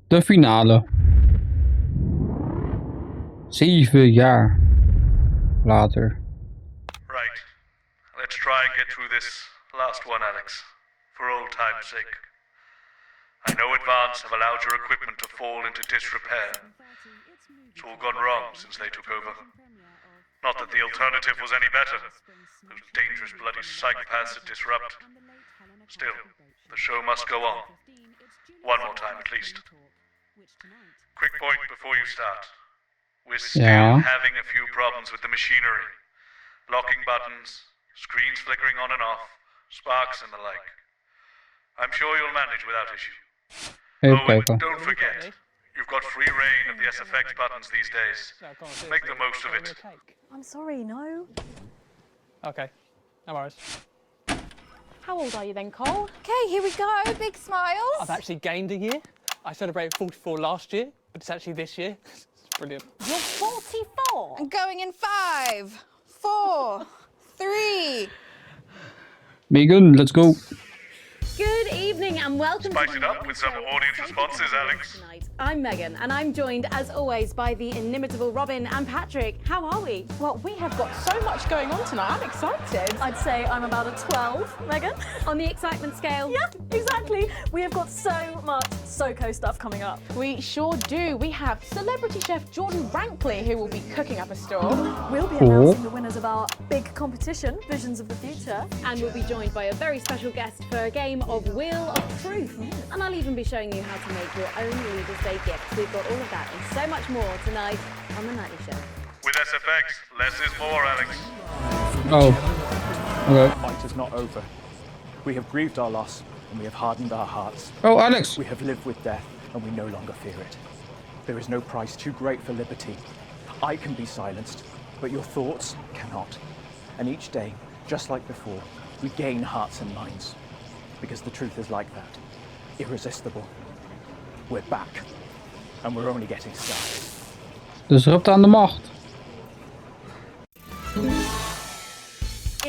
De finale. 7 jaar later. Right. Let's try and get through this last one, Alex. For old time's sake. I know Advance have allowed your equipment to fall into disrepair. It's all gone wrong since they took over. Not that the alternative was any better. Those dangerous bloody psychopaths at Disrupt. Still, the show must go on. One more time at least. Quick point before you start. We're still having a few problems with the machinery. Locking buttons, screens flickering on and off, sparks and the like. I'm sure you'll manage without issue. And don't forget, you've got free reign of the SFX buttons these days. Make the most of it. I'm sorry, no. Okay, no worries. How old are you then, Cole? Okay, here we go, big smiles. I've actually gained a year. I celebrated 44 last year, but it's actually this year. It's brilliant. You're 44? I'm going in 5, 4, 3. Megan, let's go. Good evening and welcome Spice to it up with some audience responses, Alex. Tonight. I'm Megan and I'm joined as always by the inimitable Robin and Patrick. How are we? Well, we have got so much going on tonight. I'm excited. I'd say I'm about a 12, Megan. On the excitement scale? Yeah, exactly. We have got so much SoCo stuff coming up. We sure do. We have celebrity chef Jordan Rankley, who will be cooking up a store. We'll be announcing the winners of our big competition, Visions of the Future. And we'll be joined by a very special guest for a game of Wheel of Truth. And I'll even be showing you how to make your own Leaders' Day gift. We've got all of that and so much more tonight on The Nightly Show. With SFX, less is more, Alex. Oh. Okay. The fight is not over. We have grieved our loss and we have hardened our hearts. Oh, Alex. We have lived with death and we no longer fear it. There is no price too great for liberty. I can be silenced, but your thoughts cannot. And each day, just like before, we gain hearts and minds. Because the truth is like that. Irresistible. We're back. And we're only getting started. Disrupt aan de macht.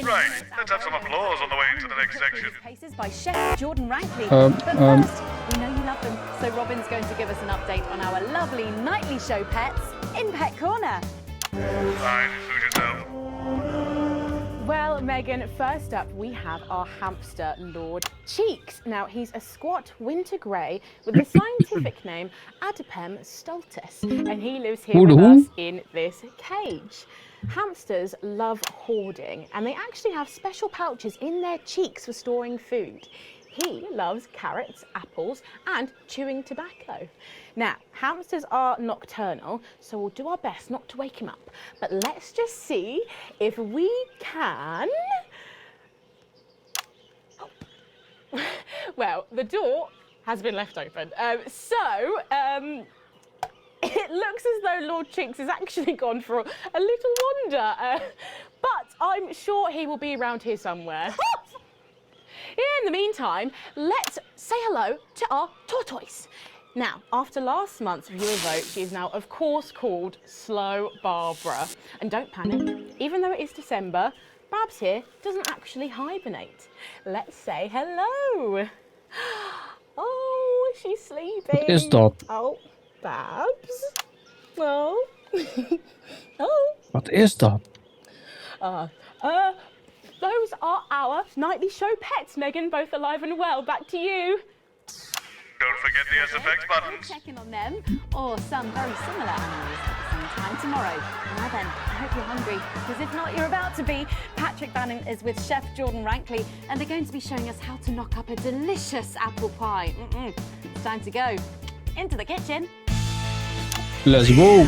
Right, let's have some applause on the way into the next section. Paces by Chef Jordan Rankley. But first, we know you love them, so Robin's going to give us an update on our lovely Nightly Show pets in Pet Corner. Fine, suit yourself. Well, Megan, first up we have our hamster, Lord Cheeks. Now, he's a squat winter grey with the scientific name Adipem stultus, and he lives here with us in this cage. Hamsters love hoarding, and they actually have special pouches in their cheeks for storing food. He loves carrots, apples, and chewing tobacco. Now, hamsters are nocturnal, so we'll do our best not to wake him up. But let's just see if we can... Oh. Well, the door has been left open. It looks as though Lord Cheeks has actually gone for a little wander. But I'm sure he will be around here somewhere. In the meantime, let's say hello to our tortoise. Now, after last month's viewer vote, she is now, of course, called Slow Barbara. And don't panic, even though it is December, Babs here doesn't actually hibernate. Let's say hello. Oh, she's sleeping. What is that? Oh, Babs. Oh. Oh. What is that? Those are our Nightly Show pets, Megan, both alive and well. Back to you. Don't forget the SFX buttons. Check in on them, or some very similar animals at the same time tomorrow. Now then, I hope you're hungry, because if not, you're about to be. Patrick Bannon is with Chef Jordan Rankley, and they're going to be showing us how to knock up a delicious apple pie. It's time to go into the kitchen. Let's go.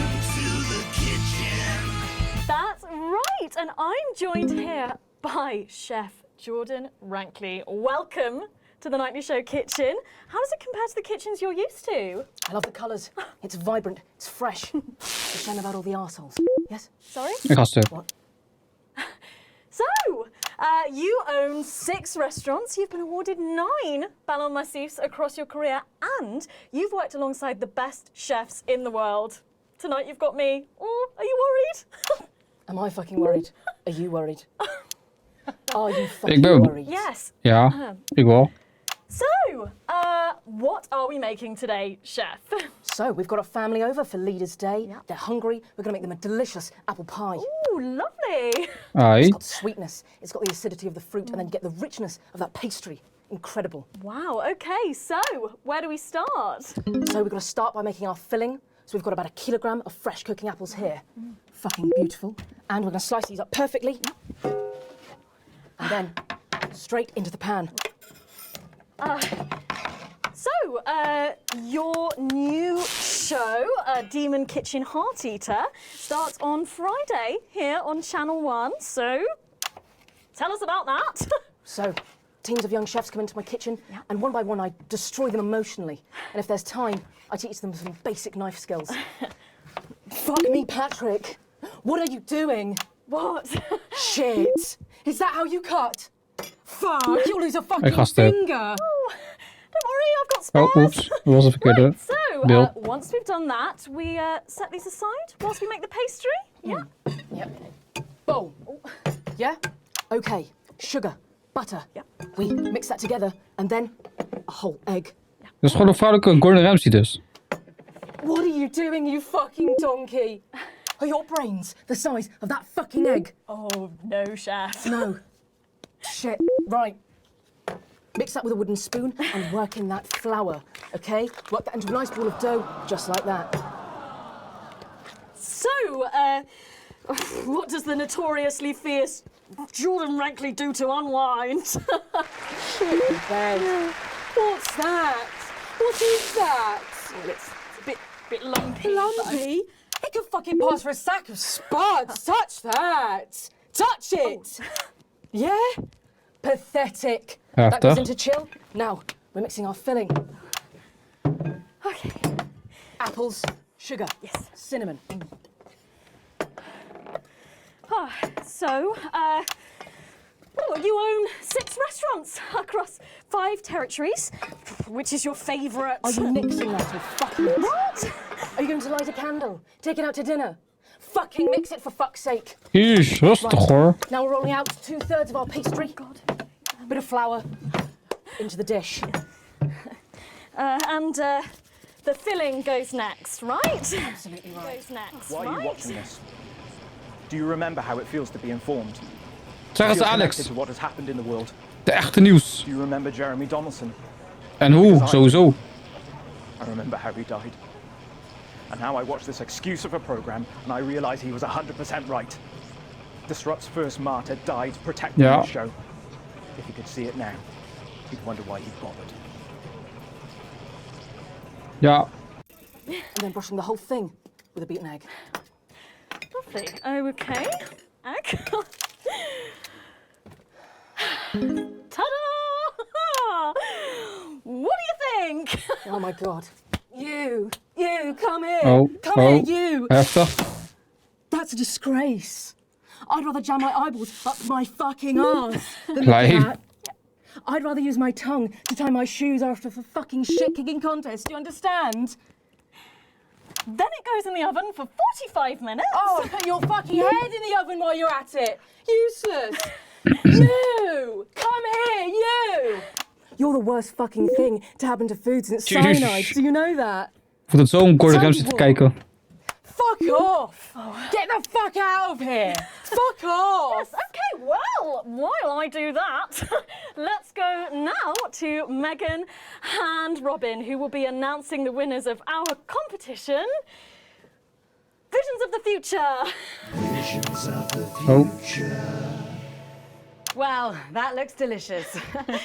That's right, and I'm joined here by Chef Jordan Rankley. Welcome to the Nightly Show kitchen. How does it compare to the kitchens you're used to? I love the colours. It's vibrant. It's fresh. It's a shame about all the arseholes. Yes? Sorry? Ik ga stuk. What? So, you own 6 restaurants. You've been awarded 9 Ballon Massifs across your career, and you've worked alongside the best chefs in the world. Tonight you've got me. Oh, are you worried? Am I fucking worried? Are you worried? Are you Ik fucking ben... worried? Yes. Ja, ik wel. So, What are we making today, chef? So, we've got a family over for Leaders' Day. Yeah. They're hungry. We're going to make them a delicious apple pie. Ooh, lovely. Aye. It's got sweetness, it's got the acidity of the fruit, and then you get the richness of that pastry. Incredible. Wow, okay, so where do we start? So we've got to start by making our filling. So we've got about 1 kilogram of fresh cooking apples here. Fucking beautiful. And we're going to slice these up perfectly. And then straight into the pan. Your new show, Demon Kitchen Heart Eater, starts on Friday here on Channel 1. So tell us about that. So teams of young chefs come into my kitchen, and one by one I destroy them emotionally. And if there's time, I teach them some basic knife skills. Fuck me, Patrick. What are you doing? What? Shit. Is that how you cut? Fuck, you'll lose a fucking ga stuk. finger. Don't worry, I've got spares. Oh, oops. Dat was een verkeerde. Right, so, beeld. once we've done that, we set these aside whilst we make the pastry. Yeah. Yep. Bowl. Yeah? Okay. Sugar, butter. Yep. We mix that together, and then a whole egg. Dat is gewoon een vrouwelijke Gordon Ramsay dus. What are you doing, you fucking donkey? Are your brains the size of that fucking egg? Oh, no, chef. No. Shit. Right. Mix that with a wooden spoon and work in that flour, okay? Work that into a nice ball of dough, just like that. So, what does the notoriously fierce Jordan Rankley do to unwind? Bed. What's that? What is that? It's a bit lumpy. Lumpy? It could fucking pass for a sack of spuds. Touch that. Touch it. Yeah? Pathetic. That goes into chill. Now, we're mixing our filling. Okay. Apples, sugar, Yes. cinnamon. So, you own 6 restaurants across 5 territories. Which is your favourite? Are you mixing that with fucking it? What? Are you going to light a candle? Take it out to dinner? Fucking mix it for fuck's sake. Jeez, rustig hoor. Now we're rolling out 2/3 of our pastry. God. Bit of flour into the dish. The filling goes next, right? Absolutely right. Goes next, Why are you watching this? Do you remember how it feels to be informed? Zeg eens Feel Alex, connected to what has happened in the world? de echte nieuws. Do you remember Jeremy Donaldson? En hoe? Sowieso. I remember how he died. And now I watch this excuse of a program and I realize he was 100% right. Disrupt's first martyr died protecting the show. If you could see it now, you'd wonder why he bothered. Ja. And then brushing the whole thing with a beaten egg. Lovely. Okay. Egg. Ta-da! What do you think? Oh my God. You, come here. Oh, come here, you. Heftig. That's a disgrace. I'd rather jam my eyeballs up my fucking arse than Lijf. that. I'd rather use my tongue to tie my shoes after a fucking shit-kicking contest. Do you understand? Then it goes in the oven for 45 minutes. Oh, put your fucking head in the oven while you're at it. Useless. You! Come here, you! You're the worst fucking thing to happen to food since cyanide. Do you know that? Ik vond het zo om Gordon Ramsay te kijken. Fuck off! Get the fuck out of here! Fuck off! Yes, okay, well, while I do that, let's go now to Megan and Robin, who will be announcing the winners of our competition. Visions of the Future. Visions of the future. Well, that looks delicious.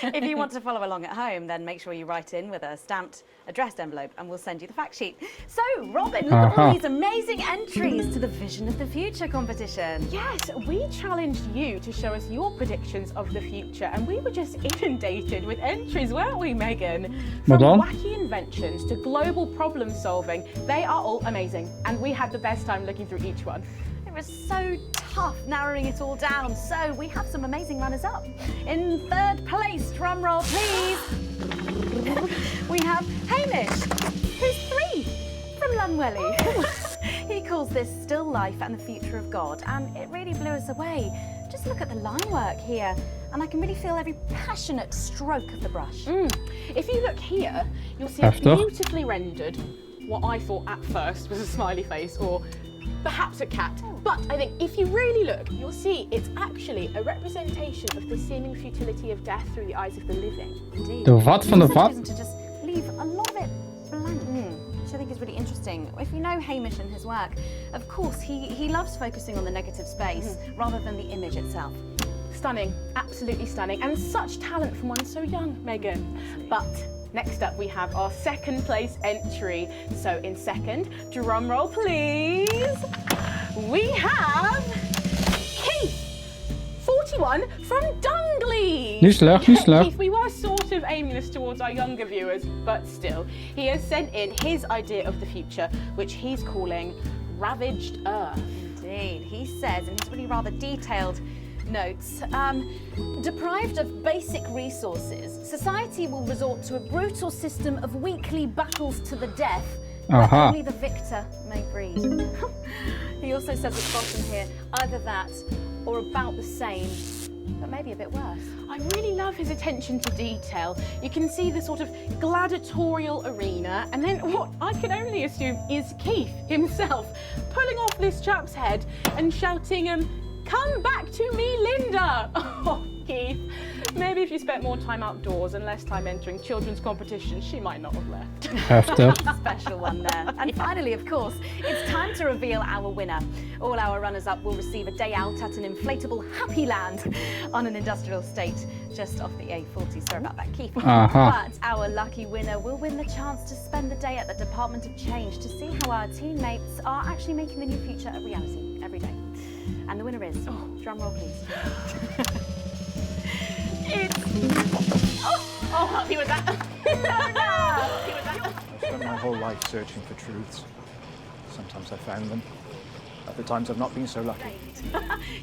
If you want to follow along at home, then make sure you write in with a stamped, addressed envelope and we'll send you the fact sheet. So, Robin, look at all these amazing entries to the Vision of the Future competition. Yes, we challenged you to show us your predictions of the future, and we were just inundated with entries, weren't we, Megan? From wacky inventions to global problem solving, they are all amazing, and we had the best time looking through each one. It was so tough narrowing it all down, so we have some amazing runners-up. In 3rd place, drum roll please, we have Hamish, who's 3 from Lunwelly. He calls this Still Life and the Future of God, and it really blew us away. Just look at the line work here. and I can really feel every passionate stroke of the brush. If you look here, you'll see Heftig. a beautifully rendered, what I thought at first was a smiley face or perhaps a cat. But I think if you really look, you'll see it's actually a representation of the seeming futility of death through the eyes of the living. Indeed. De wat van de It's also wat? chosen to just leave a lot of it blank, which I think is really interesting. If you know Hamish and his work, of course he loves focusing on the negative space rather than the image itself. Stunning, absolutely stunning, and such talent from one so young, Megan. But next up we have our second place entry. So in second, drum roll please, we have Keith, 41 from Dungley. Niet slecht, niet slecht. Keith, we were sort of aiming this towards our younger viewers, but still, he has sent in his idea of the future, which he's calling Ravaged Earth. Indeed, he says in his really rather detailed notes, deprived of basic resources, society will resort to a brutal system of weekly battles to the death, where only the victor may breed. He also says at the bottom here, either that or about the same, but maybe a bit worse. I really love his attention to detail. You can see the sort of gladiatorial arena, and then what I can only assume is Keith himself pulling off this chap's head and shouting, "Come back to me, Linda!" Oh, Keith. Maybe if you spent more time outdoors and less time entering children's competitions, she might not have left. Heftig. Special one there. And finally, of course, it's time to reveal our winner. All our runners-up will receive a day out at an inflatable Happy Land on an industrial estate just off the A40. Sorry about that, Keith. But our lucky winner will win the chance to spend the day at the Department of Change to see how our teammates are actually making the new future a reality every day. And the winner is, drum roll please. Oh, happy with that. Happy with that. I spent my whole life searching for truths. Sometimes I found them. Other times I've not been so lucky.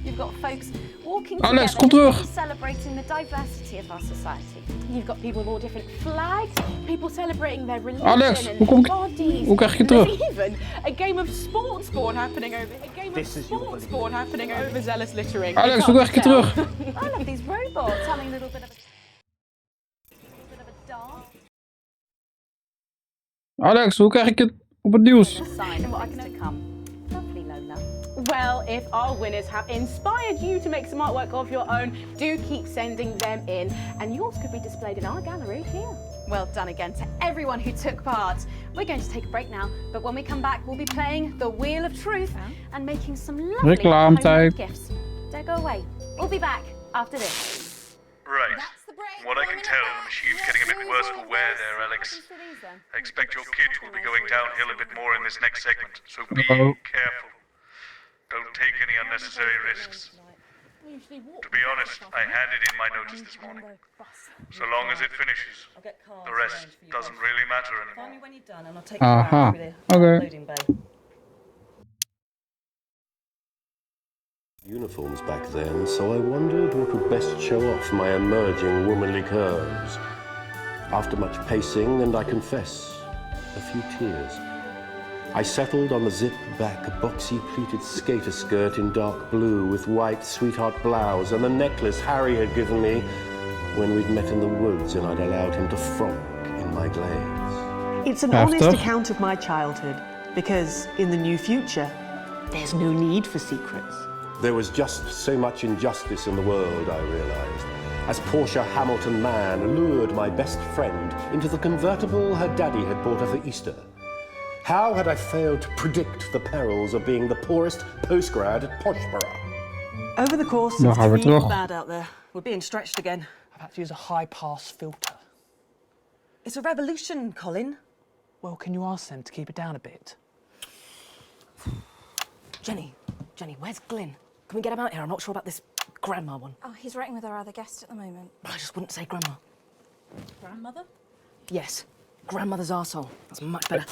You've got folks walking Alex, kom together, terug. celebrating the diversity of our society. You've got people with all different flags, people celebrating their religion Alex, and hoe kom ik- bodies. hoe krijg ik je There's terug? even a game of sports board happening over. A game This of is your sports belief. board happening over zealous littering. Alex, You hoe can't krijg ik je tell. terug? I love these robots having a little bit of a dance. Alex, hoe krijg ik het op het nieuws? A sign of what I can come. Lovely Lola. Well, if our winners have inspired you to make some artwork of your own, do keep sending them in, and yours could be displayed in our gallery here. Well done again to everyone who took part. We're going to take a break now, but when we come back, we'll be playing the Wheel of Truth and making some lovely Reclametijd. homemade gifts. Don't go away. We'll be back after this. Right. That's the break. What I can tell, the machine's getting a bit worse for wear there, Alex. I expect your kit will be going downhill a bit more in this next segment, so be careful. Don't take any unnecessary risks. To be honest, I handed in my notice this morning. So long as it finishes, the rest doesn't really matter anymore. When you're done, and I'll take you around through the Okay. loading bay. Uniforms back then, so I wondered what would best show off my emerging womanly curves. After much pacing, and I confess, a few tears, I settled on the zip-back, boxy-pleated skater skirt in dark blue with white sweetheart blouse and the necklace Harry had given me when we'd met in the woods and I'd allowed him to frolic in my glades. It's an honest account of my childhood, because in the new future, there's no need for secrets. There was just so much injustice in the world, I realized, as Portia Hamilton Mann lured my best friend into the convertible her daddy had bought her for Easter. How had I failed to predict the perils of being the poorest postgrad at Poshborough? Over the course Dan of gaan we 3 terug. bad out there. We're being stretched again. I've had to use a high-pass filter. It's a revolution, Colin. Well, can you ask them to keep it down a bit? Jenny, where's Glyn? Can we get him out here? I'm not sure about this grandma one. Oh, he's writing with our other guest at the moment. I just wouldn't say grandma. Grandmother? Yes, grandmother's arsehole. That's much better.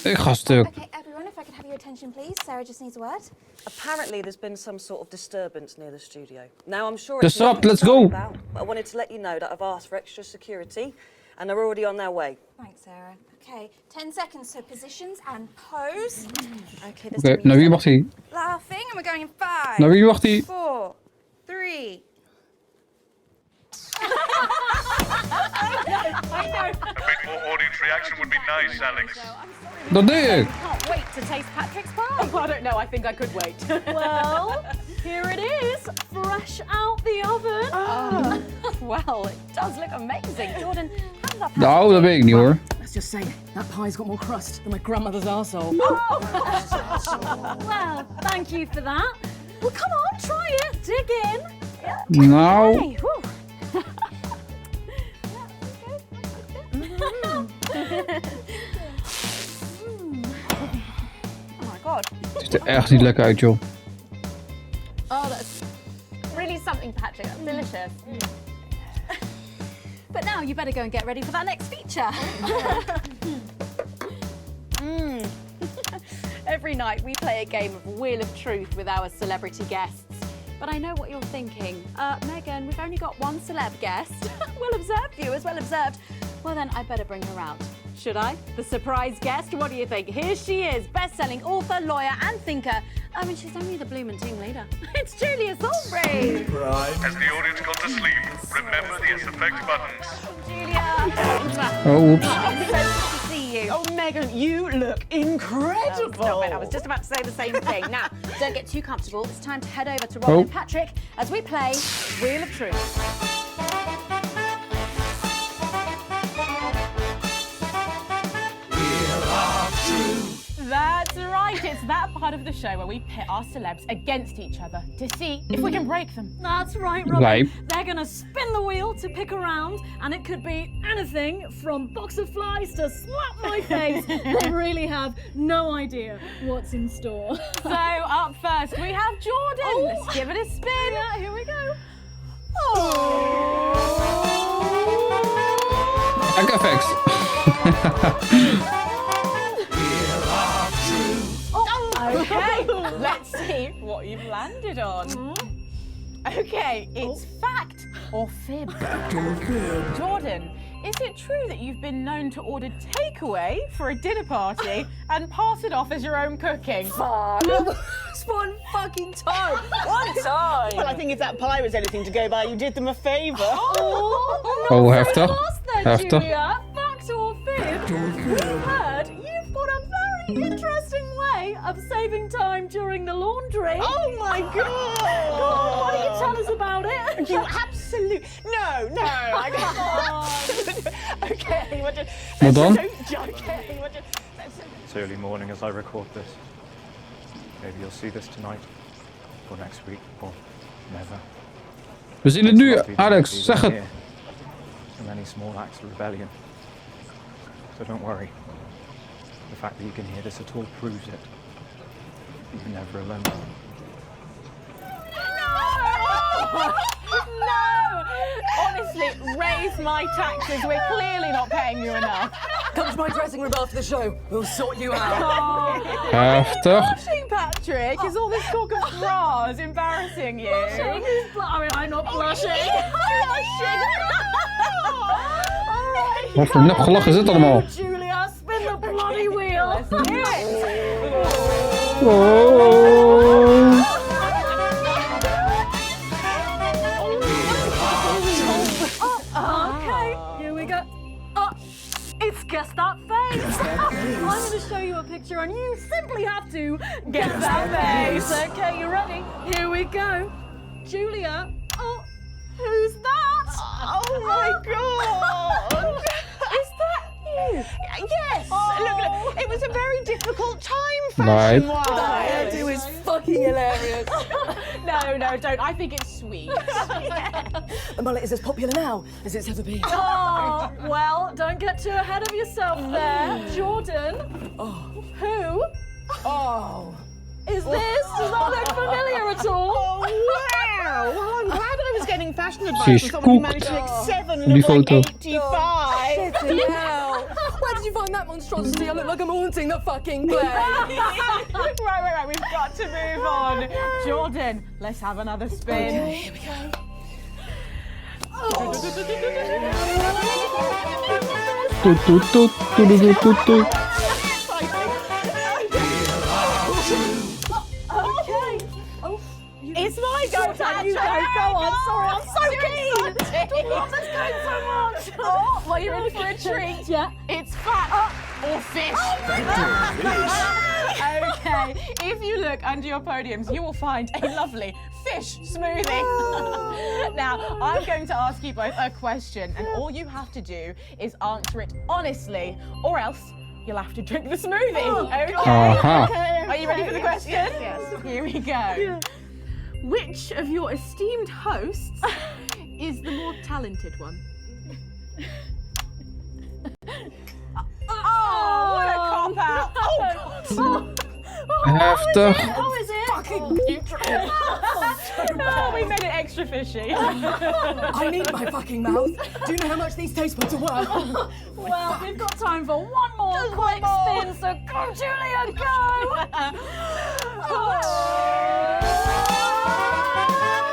Ik ga stuk. Okay, everyone, if I could have your attention, please. Sarah just needs a word. Apparently, there's been some sort of disturbance near the studio. Now, I'm sure Disrupt, it's nothing to let's worry go. about, but I wanted to let you know that I've asked for extra security, and they're already on their way. Thanks, Sarah. Okay, 10 seconds, so positions and pose. Okay, this Oké, time naar wie you wacht hij? laughing, and we're going in 5, Naar wie wacht hij? 4, 3. I know. A bit more audience reaction would be nice, Alex. Dat deed ik. Can't wait to taste Patrick's pie. Oh, I don't know. I think I could wait. Well, here it is, fresh out the oven. Well, it does look amazing. Jordan, how does that Nou, dat weet ik niet hoor. Let's just say, that pie's got more crust than my grandmother's arsehole. Well, thank you for that. Well, come on, try it. Dig in. Nou, Hey, whew. Oh my god. het ziet er echt niet lekker uit, joh. Oh, that's really something, Patrick. That's delicious. But now you better go and get ready for that next feature. Every night we play a game of Wheel of Truth with our celebrity guests. But I know what you're thinking. Megan, we've only got one celeb guest. Well observed, viewers, well observed. Well then, I better bring her out. Should I? The surprise guest? What do you think? Here she is, best-selling author, lawyer and thinker. I mean, she's only the blooming team leader. It's Julia Thornbury. As the audience got to sleep, remember the effect buttons. Julia. Oh, oeps. It's so good to see you. Oh, Megan, you look incredible. Stop it. I was just about to say the same thing. Now, don't get too comfortable. It's time to head over to Robin and Patrick as we play Wheel of Truth. That's right. It's that part of the show where we pit our celebs against each other to see if we can break them. That's right, Robin. Lijp. They're going to spin the wheel to pick a round, and it could be anything from box of flies to slap my face. They really have no idea what's in store. So up first we have Jordan. Let's give it a spin. Yeah, here we go. Kijk effects. Okay, let's see what you've landed on. Okay, it's fact or fib. Jordan, is it true that you've been known to order takeaway for a dinner party and pass it off as your own cooking? It's one fucking time. One time. Well, I think if that pie was anything to go by, you did them a favour. Oh, heftig. Heftig. Julia, fact or fib? We've heard you've got a very interesting way of saving time during the laundry. Oh my God! Go on, why don't you tell us about it? You absolute no. I can't. Okay, what do- Wat dan? Okay, what do- It's early morning as I record this. Maybe you'll see this tonight, or next week, or never. We zien het nu, Alex. Zeg het. So many small acts of rebellion. So don't worry. The fact that you can hear this at all proves it. You're never alone. No! Honestly, raise my taxes. We're clearly not paying you enough. Come to my dressing room after the show. We'll sort you out. Heftig. Blushing, Patrick. Is all this talk of bras embarrassing you? Blushing? I mean, I'm not blushing. Wat voor nep gelach is dit allemaal? Julia, spin the bloody wheel. Let's do it. Wow. Okay, here we go. It's guess that face. I'm going to show you a picture and you simply have to guess that face. Okay, you ready? Here we go. Julia, who's that? Oh my God! Is that you? Yes. Look, it was a very difficult time Right. fashion-wise. That hairdo is fucking hilarious. No, don't. I think it's sweet. The mullet is as popular now as it's ever been. Oh, well, don't get too ahead of yourself there. Jordan, who is this? Does that look familiar at all? Oh, wow! Well, I'm glad I was getting fashion advice She's from someone who managed to cooked. make 7 Die look foto. like 85. Shit, hell. Where did you find that monstrosity? I look like I'm haunting the fucking place. Right. We've got to move on. Jordan, let's have another spin. Okay, here we go. Toet, toet, toet, toet, toet, toet, toet. Okay. It's my go, You go, go I'm sorry, I'm so keen. I love this game so much. Oh, well, you're in for a treat. Yeah. It's fat or fish. Okay, if you look under your podiums, you will find a lovely fish smoothie. Now, I'm going to ask you both a question, and all you have to do is answer it honestly, or else you'll have to drink the smoothie. Okay? Uh-huh. Are you ready for the question? Yes. Here we go. Yeah. Which of your esteemed hosts is the more talented one? Oh, what a cop-out. Oh, God. Heftig. Oh, is it? Fucking nutrient. Oh, we made it extra fishy. I need my fucking mouth. Do you know how much these taste buds are worth? Well, we've got time for one more quick spin, so go, Julia, go!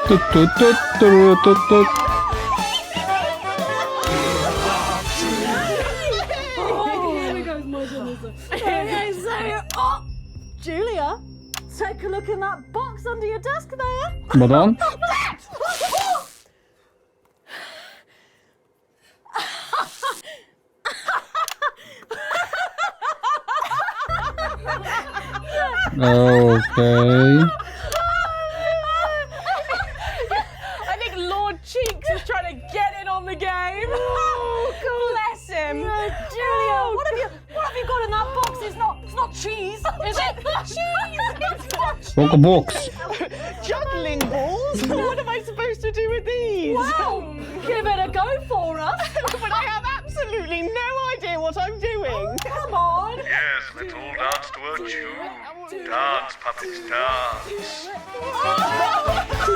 Toet, toet, toet, toet, toet, toet. Here we go, my goodness. Okay, so, Julia, take a look in that box under your desk there. Wat dan? Okay. I think Lord Cheeks is trying to get in on the game. Oh, bless him. Julia, what have you got in that box? It's not cheese, is it? Cheese! Welke box? Juggling balls? What am I supposed to do with these? Wow, give it a go for us. But I have absolutely no idea what I'm doing. Come on. Yes, let's all dance to a tune. Dance, puppets, dance.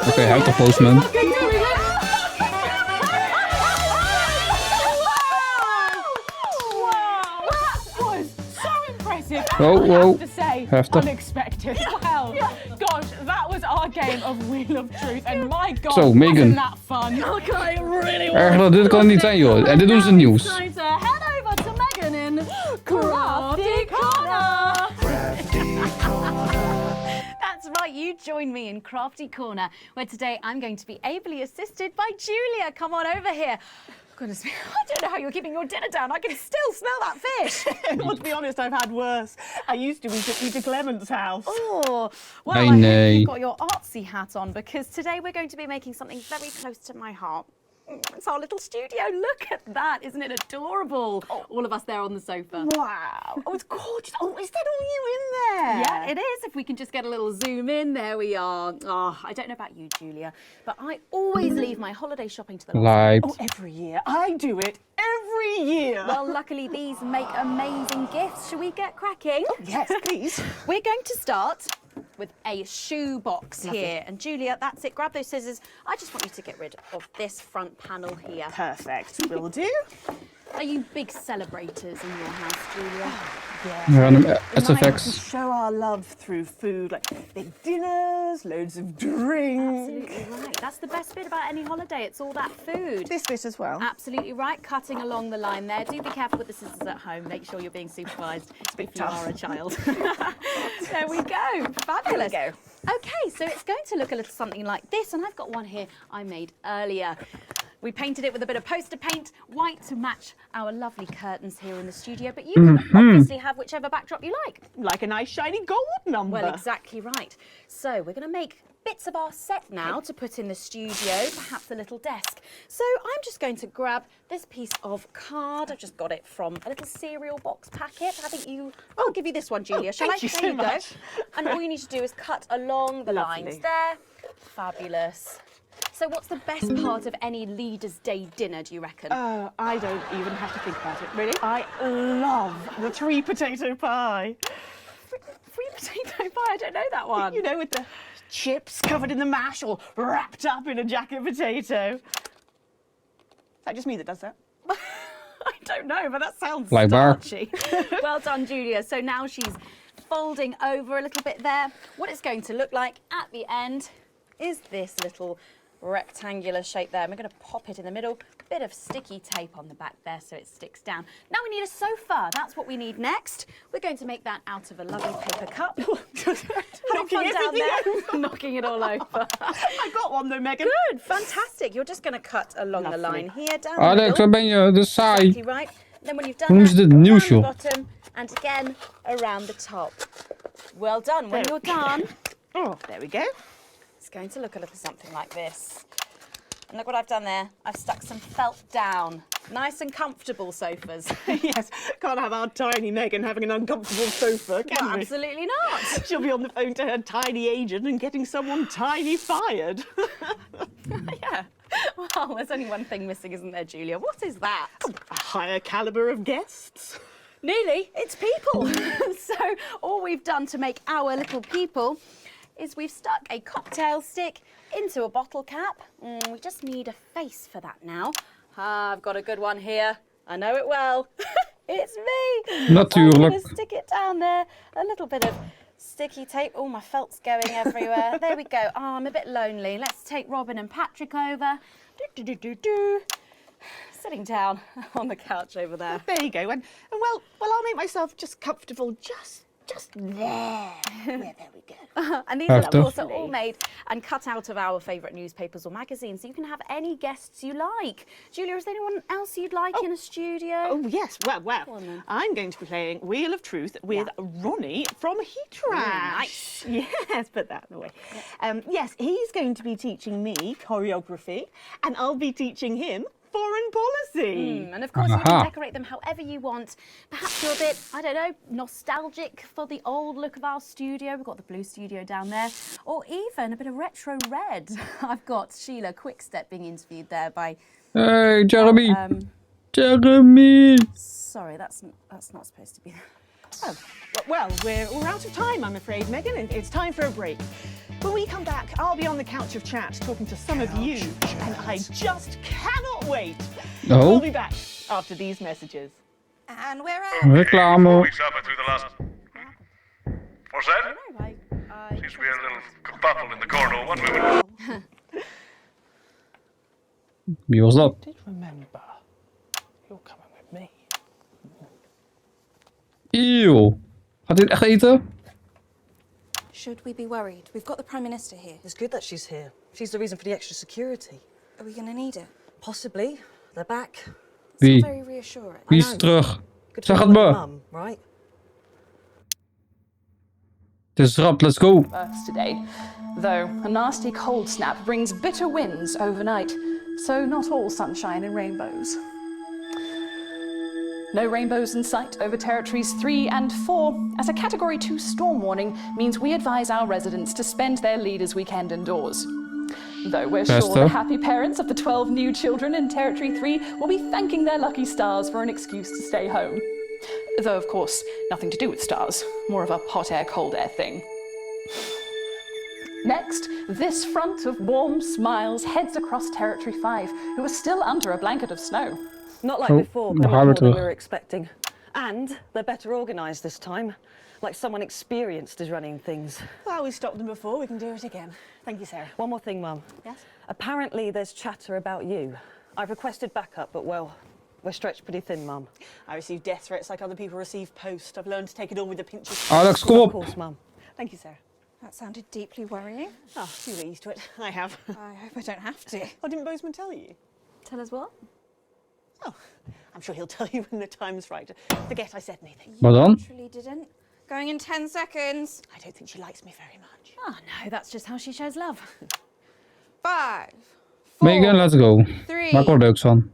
Oké, hij heeft de postman. Wow, wow. I have to say, Heftig. unexpected. Well, gosh, that was our game of Wheel of Truth, and my God, Zo, Megan. wasn't that fun? Okay, really Erger dan dit kan het niet zijn, joh. En dit doen ze in het nieuws. Time to head over to Megan in Crafty Corner. That's right, you join me in Crafty Corner, where today I'm going to be ably assisted by Julia. Come on over here. Goodness me, I don't know how you're keeping your dinner down. I can still smell that fish. Well, to be honest, I've had worse. I used to eat at Clement's house. Oh, well, Hey, I hope nay. you've got your artsy hat on, because today we're going to be making something very close to my heart. It's our little studio. Look at that. Isn't it adorable? All of us there on the sofa. Wow. Oh, it's gorgeous. Oh, is that all you in there? Yeah, it is. If we can just get a little zoom in, there we are. Oh, I don't know about you, Julia, but I always leave my holiday shopping to the last Lijp. Oh, every year. I do it every year. Well, luckily these make amazing gifts. Shall we get cracking? Oh, yes, please. We're going to start with a shoe box here. And Julia, that's it. Grab those scissors. I just want you to get rid of this front panel here. Perfect. Will do. Are you big celebrators in your house, Julia? Random We SFX. show our love through food, like big dinners, loads of drink. Absolutely right. That's the best bit about any holiday. It's all that food. This bit as well. Absolutely right. Cutting along the line there. Do be careful with the scissors at home. Make sure you're being supervised if you tough. are a child. There we go. Fabulous. There we go. Okay, so it's going to look a little something like this, and I've got one here I made earlier. We painted it with a bit of poster paint, white to match our lovely curtains here in the studio, but you can obviously have whichever backdrop you like. Like a nice shiny gold number. Well, exactly right. So we're going to make bits of our set now to put in the studio, perhaps a little desk. So I'm just going to grab this piece of card. I've just got it from a little cereal box packet. I think I'll give you this one, Julia. Shall I? thank you There so you much. go. And all you need to do is cut along the Lovely. lines there. Fabulous. So what's the best part of any Leaders' Day dinner, do you reckon? I don't even have to think about it. Really? I love the 3 potato pie. Free potato pie, I don't know that one. You know, with the chips covered in the mash or wrapped up in a jacket potato. Is that just me that does that? I don't know, but that sounds Blijkbaar. starchy. Well done, Julia. So now she's folding over a little bit there. What it's going to look like at the end is this little rectangular shape there. And we're going to pop it in the middle. Bit of sticky tape on the back there so it sticks down. Now we need a sofa. That's what we need next. We're going to make that out of a lovely paper cup. Having fun down there, knocking it all over. I got one though, Megan. Good, fantastic. You're just going to cut along the line here, down the Alex, middle. wat ben je? Dat is saai. Exactly right. Then when you've done Hoe noemen ze that, dit? around Nieuws, the joh. bottom and again around the top. Well done. When you're done, Oh, there we go. it's going to look a little something like this. And look what I've done there. I've stuck some felt down. Nice and comfortable sofas. Yes, can't have our tiny Megan having an uncomfortable sofa, can Well, we? absolutely not. She'll be on the phone to her tiny agent and getting someone tiny fired. Yeah. Well, there's only one thing missing, isn't there, Julia? What is that? A higher calibre of guests. Nearly. It's people. So all we've done to make our little people is we've stuck a cocktail stick into a bottle cap. We just need a face for that now. I've got a good one here. I know it well. It's me. So I'm Natuurlijk. going to stick it down there. A little bit of sticky tape. Oh, my felt's going everywhere. There we go. Oh, I'm a bit lonely. Let's take Robin and Patrick over. Sitting down on the couch over there. There you go. And well, I'll make myself just comfortable just there. Yeah, there we go. And these are, of Heftig. course, are all made and cut out of our favourite newspapers or magazines, so you can have any guests you like. Julia, is there anyone else you'd like in a studio? Oh, yes. Well, on then. I'm going to be playing Wheel of Truth with Ronnie from Heatrash. Nice. Yes, put that away. Yes, he's going to be teaching me choreography, and I'll be teaching him foreign policy. And of course, you Aha. can decorate them however you want. Perhaps you're a bit, I don't know, nostalgic for the old look of our studio. We've got the blue studio down there. Or even a bit of retro red. I've got Sheila Quickstep being interviewed there by... Hey, Jeremy. Jeremy. Sorry, that's not supposed to be... Oh, well, we're out of time, I'm afraid, Megan. It's time for a break. When we come back, I'll be on the couch of chat talking to some of you, and I just cannot wait. Oh. We'll be back after these messages. And we're out. Before Reclame. we suffer through the last... What's that? Seems to be a little kerfuffle in the corridor. One moment. Wie was dat? Did remember. You're coming with me. Eeuw. Gaat dit echt eten? Should we be worried? We've got the Prime Minister here. It's good that she's here. She's the reason for the extra security. Are we going to need it? Possibly. They're back. It's Wie? not very reassuring. Wie is terug? Good Zeg for het your me. mum, right? Het is rap, let's go. Births today, though a nasty cold snap brings bitter winds overnight, so not all sunshine and rainbows. No rainbows in sight over territories 3 and 4, as a Category 2 storm warning means we advise our residents to spend their leaders' weekend indoors. Though we're sure the happy parents of the 12 new children in Territory 3 will be thanking their lucky stars for an excuse to stay home. Though, of course, nothing to do with stars, more of a hot air, cold air thing. Next, this front of warm smiles heads across Territory 5, who are still under a blanket of snow. Not like Oh, before, dan but gaan we more than we terug. were expecting. And they're better organised this time. Like someone experienced is running things. Well, we stopped them before, we can do it again. Thank you, Sarah. One more thing, Mum. Yes? Apparently there's chatter about you. I've requested backup, but well, we're stretched pretty thin, Mum. I receive death threats like other people receive post. I've learned to take it all with a pinch of Alex, kom Of op. course, Mum. Thank you, Sarah. That sounded deeply worrying. Oh, you get used to it. I have. I hope I don't have to. Oh, didn't Bozeman tell you? Tell us what? Oh, I'm sure he'll tell you when the time's right. Forget I said anything. Wat dan? Literally didn't. Going in 10 seconds. I don't think she likes me very much. Oh, no, that's just how she shows love. 5, 4, Megan, let's go. 3. Maak er leuks van.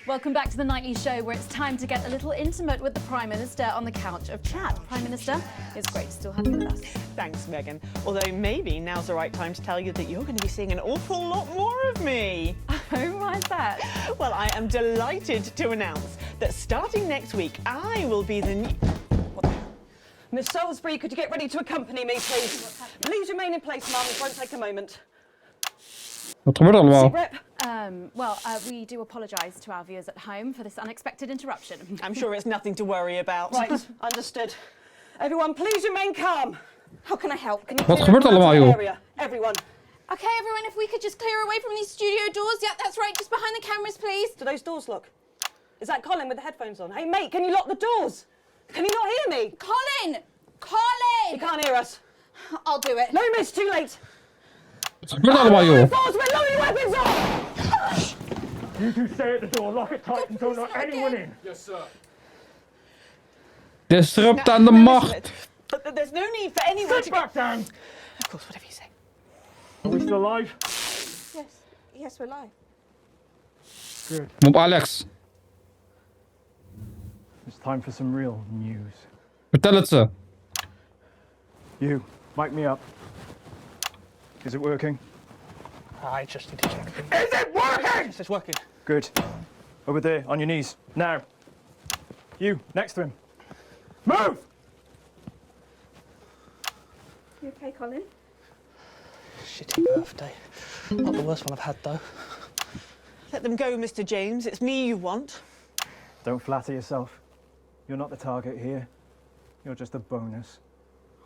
Welcome back to the nightly show, where it's time to get a little intimate with the Prime Minister on the couch of chat. Prime Minister, it's great to still have you with us. Thanks, Megan. Although maybe now's the right time to tell you that you're going to be seeing an awful lot more of me. Oh, why is that? Well, I am delighted to announce that starting next week, I will be the new... Miss Salisbury, could you get ready to accompany me, please? Please remain in place, Mum. It won't take a moment. Wat gebeurt er allemaal? Rep. We do apologise to our viewers at home for this unexpected interruption. I'm sure it's nothing to worry about. Right, understood. Everyone, please remain calm. How can I help? Wat gebeurt er allemaal, joh? Area. Everyone. Okay, everyone, if we could just clear away from these studio doors. Yeah, that's right, just behind the cameras, please. Do those doors lock? Is that Colin with the headphones on? Hey, mate, can you lock the doors? Can you not hear me? Colin! Colin! He can't hear us. I'll do it. No, miss, too late. Wat gebeurt er allemaal, joh? Balls with loading weapons on! You two stay at the door, lock it tight, and don't let anyone in. Yes, sir. Disrupt aan de macht. But there's no need for anyone Sit back down! Of course, whatever you say. Are we still alive? Yes, we're live. Good. Kom op, Alex. It's time for some real news. Vertel het ze. You, mic me up. Is it working? I just need to check. Is it working? Yes, it's working. Good. Over there, on your knees. Now. You, next to him. Move! You okay, Colin? Shitty birthday. Not the worst one I've had, though. Let them go, Mr. James. It's me you want. Don't flatter yourself. You're not the target here. You're just a bonus.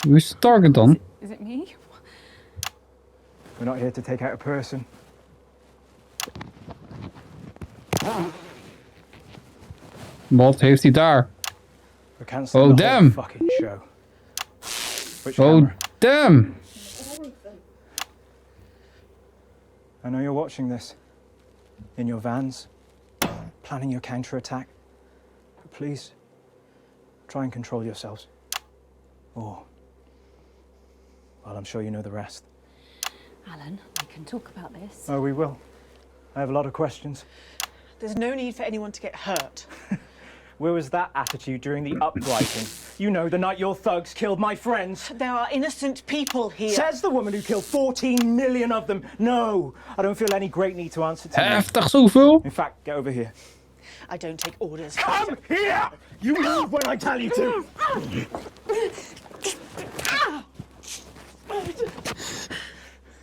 Wie is de target dan? Is it me? We're not here to take out a person. Wat heeft hij daar? We're cancelling Oh, the whole damn. fucking show. Which Oh, camera? damn. I know you're watching this. In your vans. Planning your counterattack. But please, try and control yourselves. Or, well, I'm sure you know the rest. Alan, we can talk about this. Oh, we will. I have a lot of questions. There's no need for anyone to get hurt. Where was that attitude during the uprising? You know, the night your thugs killed my friends. There are innocent people here. Says the woman who killed 14 million of them. No, I don't feel any great need to answer to me. Heftig zoveel. In fact, get over here. I don't take orders. Come here! You move when I tell you to!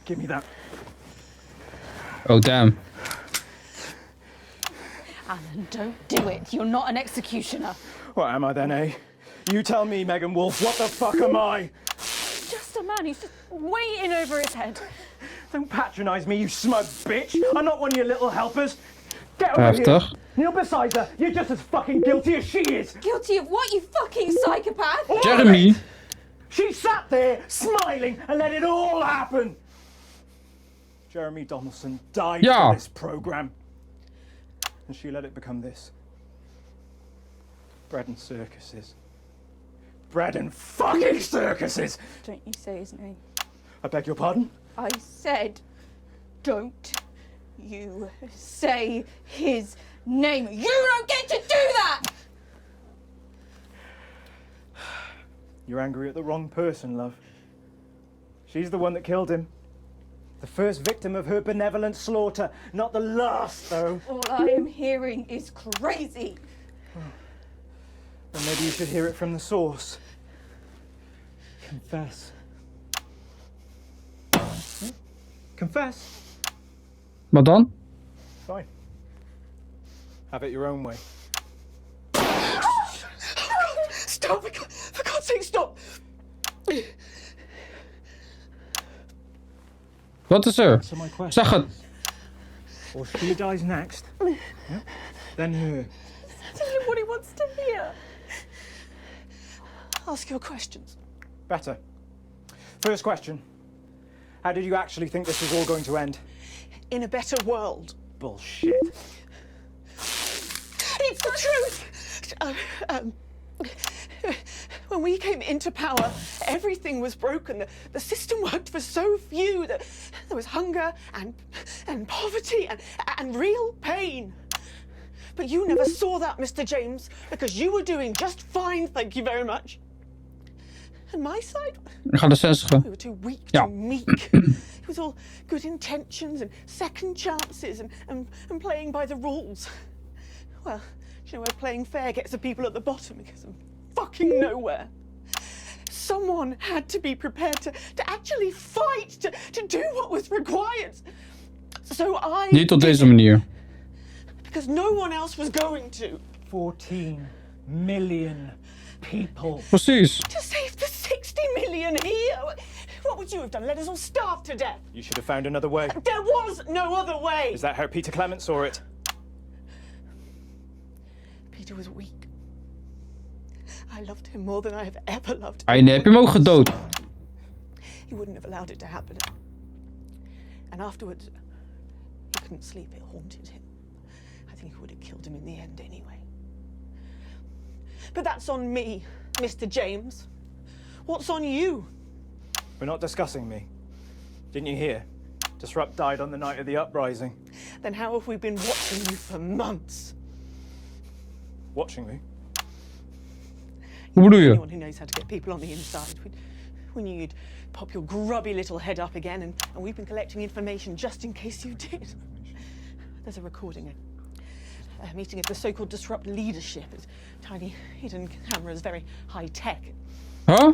Give me that. Oh, damn. Alan, don't do it. You're not an executioner. What am I then, eh? You tell me, Megan Wolf, what the fuck am I? Just a man who's just way in over his head. Don't patronise me, you smug bitch! I'm not one of your little helpers! Get over Heftig. here! Kneel beside her! You're just as fucking guilty as she is! Guilty of what, you fucking psychopath? Jeremy. She sat there, smiling, and let it all happen! Jeremy Donaldson died for this programme. And she let it become this. Bread and circuses. Bread and fucking circuses! Don't you say his name. I beg your pardon? I said, don't you say his name. You don't get to do that! You're angry at the wrong person, love. She's the one that killed him. The first victim of her benevolent slaughter, not the last, though. All I am hearing is crazy. Then maybe you should hear it from the source. Confess. Confess. Wat dan? Fine. Have it your own way. Stop! For God's sake, stop! Wat is er? Zeg het. Or she dies next. Yeah? Then her. Tell him what he wants to hear. Ask your questions. Better. First question. How did you actually think this was all going to end? In a better world. Bullshit. It's the truth! When we came into power, everything was broken. The system worked for so few. There was hunger and poverty and real pain. But you never saw that, Mr. James, because you were doing just fine, thank you very much. And my side? Ik ga de censuren. We were too weak, too meek. It was all good intentions and second chances and playing by the rules. Well, you know where playing fair gets the people at the bottom? Because of fucking nowhere. Someone had to be prepared to actually fight, to do what was required. So I... Niet op deze manier. Because no one else was going to. 14 million people. Precies. To save the 60 million here. What would you have done? Let us all starve to death? You should have found another way. There was no other way! Is that how Peter Clement saw it? Peter was weak. I loved him more than I have ever loved him. Einde, heb je hem ook gedood? He wouldn't have allowed it to happen. And afterwards, he couldn't sleep. It haunted him. I think he would have killed him in the end anyway. But that's on me, Mr. James. What's on you? We're not discussing me. Didn't you hear? Disrupt died on the night of the uprising. Then how have we been watching you for months? Watching me? Hoe bedoel je? Anyone who knows how to get people on the inside. We knew you'd pop your grubby little head up again, and we've been collecting information just in case you did. There's a recording, a meeting of the so-called Disrupt leadership. It's tiny hidden cameras, very high-tech. Huh?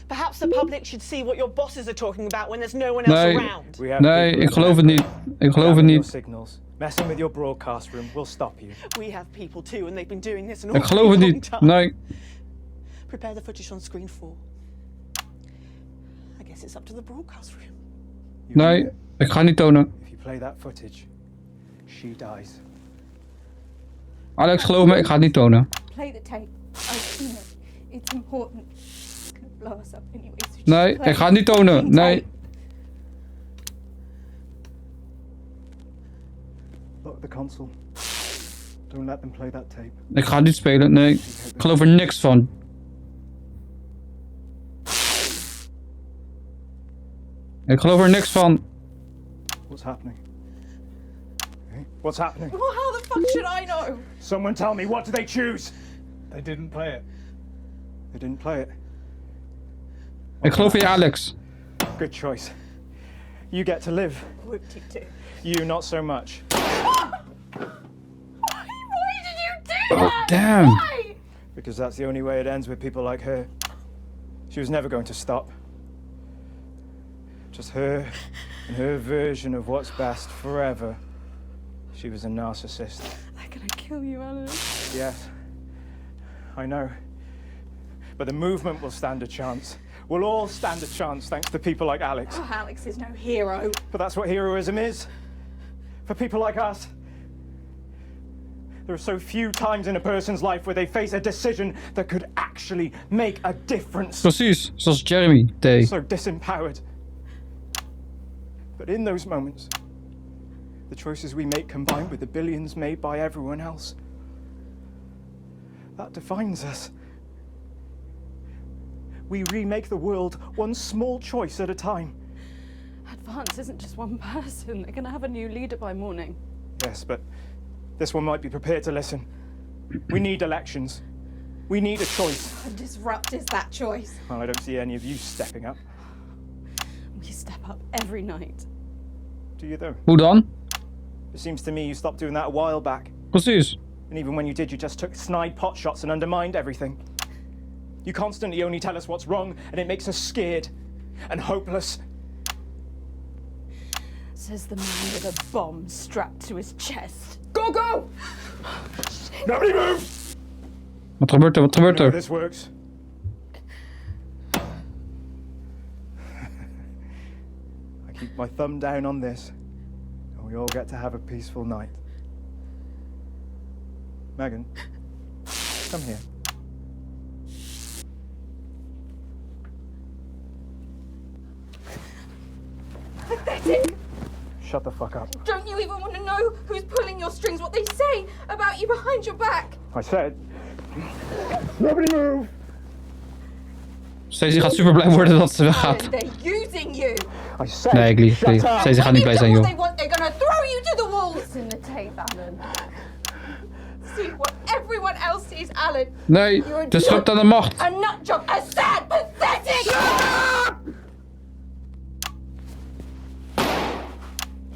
Perhaps the public should see what your bosses are talking about when there's no one else around. Nee, ik geloof het niet. Ik geloof het niet. Signals. Messing with your broadcast room will stop you. We have people too, and they've been doing this an Ik awfully geloof het long niet. time. Nee. Prepare the footage on screen 4. I guess it's up to the broadcast room. Nee, ik ga niet tonen. If you play that footage, she dies. Alex, geloof me, ik ga het niet tonen. Play the tape. I've seen it. It's important. It's gonna blow us up anyway. So just Nee, play ik ga het niet tonen. the Nee. tape. Lock the console. Don't let them play that tape. Ik ga het niet spelen. Nee. Ik geloof er niks van. Ik geloof er niks van. What's happening? Okay. What's happening? Well, how the fuck should I know? Someone tell me, what do they choose? They didn't play it. They didn't play it. Ik geloof in je, Alex. Good choice. You get to live. Whoopty too. You, not so much. Why did you do Oh, that? damn. Why? Because that's the only way it ends with people like her. She was never going to stop. Just her and her version of what's best forever. She was a narcissist. They're gonna kill you, Alan. Yes, I know. But the movement will stand a chance. We'll all stand a chance thanks to people like Alex. Oh, Alex is no hero. But that's what heroism is. For people like us. There are so few times in a person's life where they face a decision that could actually make a difference. Precies, zoals Jeremy T. So disempowered. But in those moments, the choices we make combined with the billions made by everyone else, that defines us. We remake the world one small choice at a time. Advance isn't just one person. They're going to have a new leader by morning. Yes, but this one might be prepared to listen. We need elections. We need a choice. And Disrupt is that choice. Well, I don't see any of you stepping up. We step up every night. Do you though? Hoe dan? It seems to me you stopped doing that a while back. Precies. And even when you did, you just took snide pot shots and undermined everything. You constantly only tell us what's wrong, and it makes us scared and hopeless. Says the man with a bomb strapped to his chest. Go, go! Nobody move! Wat gebeurt er? Wat gebeurt You know er? this works. I keep my thumb down on this, and we all get to have a peaceful night. Megan, come here. Pathetic! Shut the fuck up. Don't you even want to know who's pulling your strings, what they say about you behind your back? I said, nobody move! Stacey gaat super blij worden dat ze weggaat. Alan, they're using you! I said, Nee, ik lieg. Stacey gaat niet blij zijn, joh. They want, they're gonna throw you to the walls! It's in the tape, Alan. See what everyone else sees, Alan. Nee, de schub aan de macht. A nutjob, a sad, pathetic!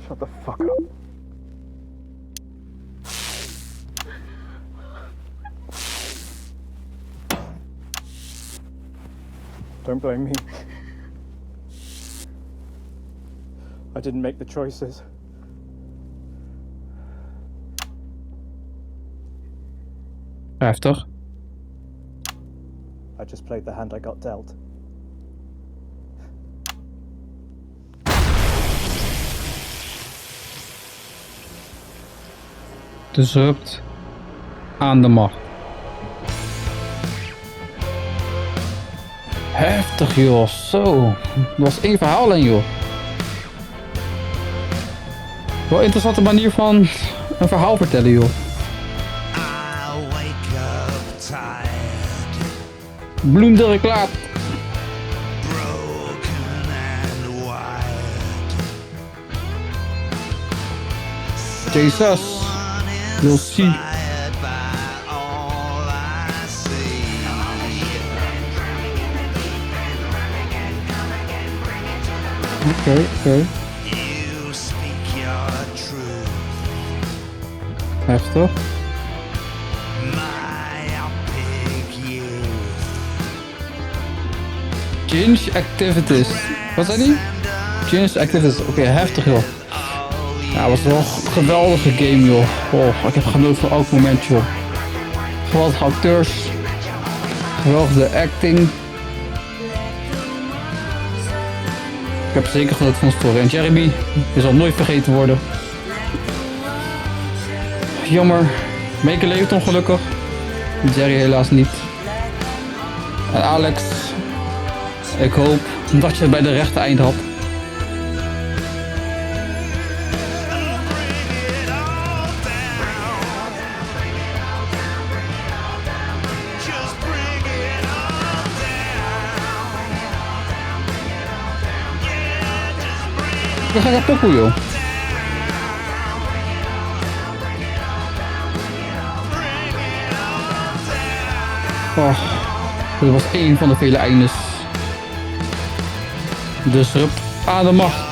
Shut the fuck up. Don't blame me. I didn't make the choices. Heftig. I just played the hand I got dealt. Disrupt aan de macht. Heftig joh, zo. Dat was één verhaal alleen joh. Wel een interessante manier van een verhaal vertellen joh. Bloemdirk laat. Jesus, you'll see. Oké. Heftig. Change activities. Wat zei die? Change activities. Oké, heftig joh. Ja, het was wel een geweldige game joh. Oh, ik heb genoten van elk moment joh. Geweldige acteurs. Geweldige acting. Ik heb zeker genoten van de story. En Jeremy, die zal nooit vergeten worden. Jammer. Meike leeft ongelukkig. Jerry helaas niet. En Alex. Ik hoop dat je het bij de rechte eind had. We gaan naar pokoe joh. Oh, dit was één van de vele eindes. Disrupt aan de macht.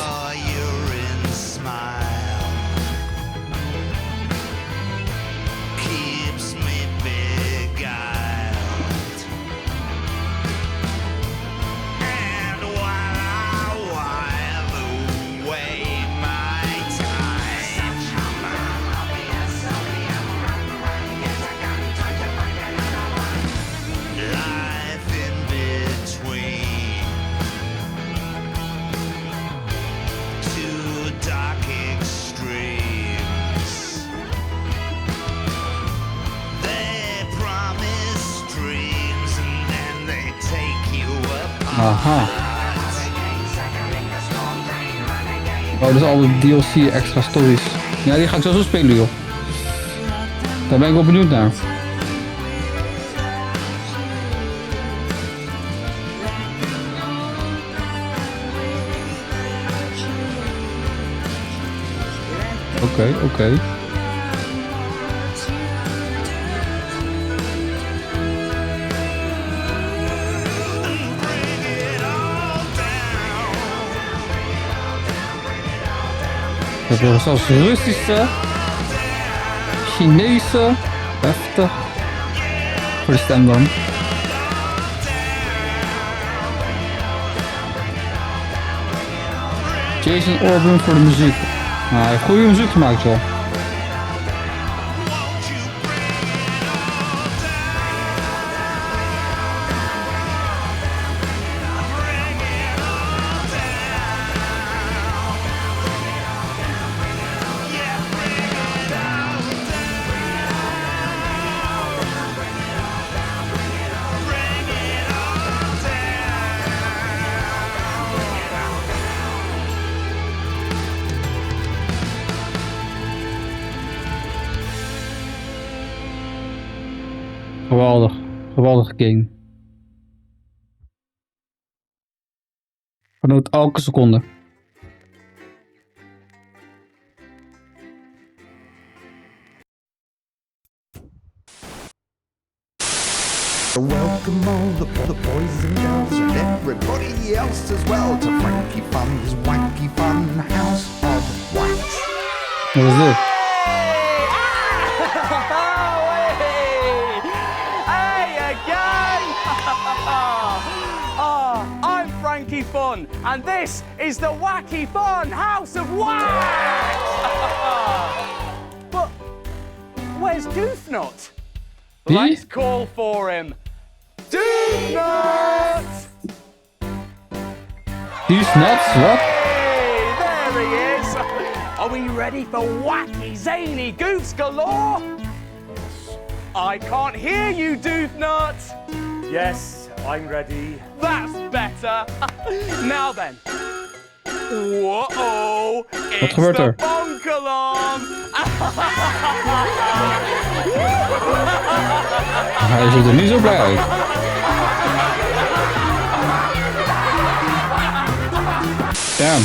Aha. Oh, dus al de DLC extra stories. Ja, die ga ik zo spelen joh. Daar ben ik wel benieuwd naar. Oké. We hebben zelfs Russische, Chinese, heftig. Voor de stem dan. Jason Orban voor de muziek. Nou, hij heeft goede muziek gemaakt joh. Geweldige game. Genoot elke seconde. Welcome all the boys and girls and everybody else as well to Frankie Fun's Wanky Fun House of Wax. Wat is dit? I'm Frankie Fun, and this is the Wacky Fun House of Wax! But where's Doofnut? Let's call for him. Doofnut! These nuts, what? Hey, there he is. Are we ready for wacky, zany goofs galore? I can't hear you, Doofnut. Yes, I'm ready. That's better. Now then. Whoa, it's gebeurt the er? bonk-alarm. Hij ziet er niet zo blij uit. Damn.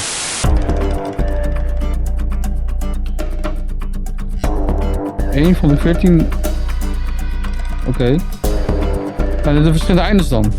Eén van de 14... Oké. Zijn er de verschillende eindes dan?